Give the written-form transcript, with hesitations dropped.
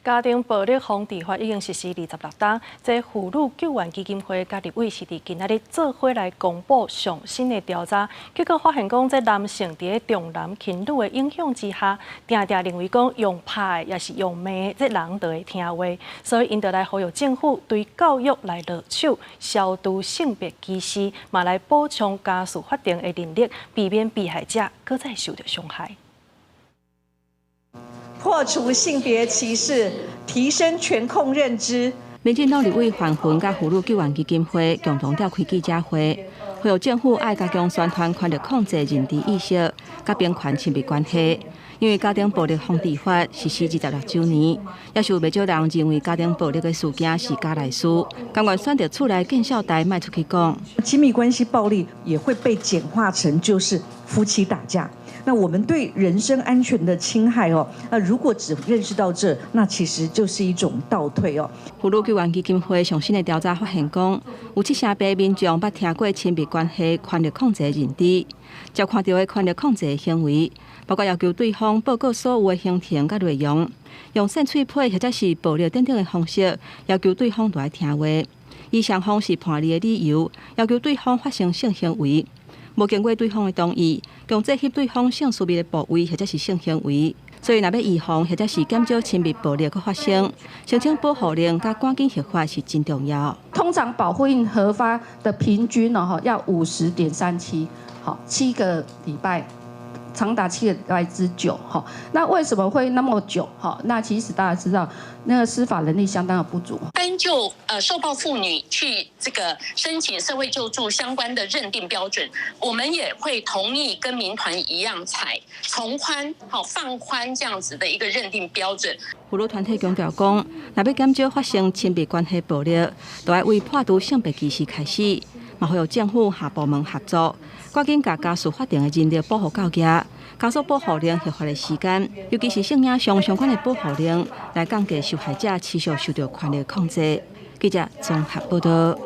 家庭暴力防治法已经实施26天，这妇女救援基金会甲立委是伫今仔日做伙来公布上新的调查，结果发现讲，这男性伫重男轻女的影响之下，定定认为讲用拍也是用骂，这人就会听话，所以因就来呼吁政府对教育来落手，消除性别歧视，嘛来补充家事法定的能力，避免被害者搁再受到伤害。 破除性别歧视，提升权控认知。民进党立委范云甲妇女救援基金会共同召开记者会，呼吁政府爱加强宣传权力控制认知意识，甲平权亲密关系。因为家庭暴力防治法实施26周年，也是有不少人认为家庭暴力的事件是假来事，甘愿选择厝内见笑台，卖出去讲。亲密关系暴力也会被简化成就是夫妻打架。 那我们对人身安全的侵害哦，那如果只认识到这，那其实就是一种倒退哦。妇女救援基金会上新的调查发现讲，有7成八民众捌听过亲密关系权力控制的认知，接看到的权力控制的行为，包括要求对方报告所有的行程甲内容，用扇喙皮或者是暴力等等的方式要求对方来听话。以上方式判例的理由，要求对方发生性行为。 无经过对方的同意，强制翕对方性私密的部位或者是性行为，所以若要预防或者是减少亲密暴力的发生，申请保护令甲赶紧合法是真重要。通常保护令核发的平均要50.37，好，7个礼拜。 长达7个礼拜之久，哈，那为什么会那么久？哈，那其实大家知道，那个司法能力相当的不足。单就受暴妇女去这个申请社会救助相关的认定标准，我们也会同意跟民团一样采从宽、放宽这样子的一个认定标准。妇女团体强调讲，若要减少发生亲密关系暴力，就要为破除性别歧视开始，嘛呼吁政府下部门合作。 赶紧把家事法定的人力保护到家，家属保护令合法的时间，尤其是性影像相关的保护令，来降低受害者持续受到权力控制。记者综合报道。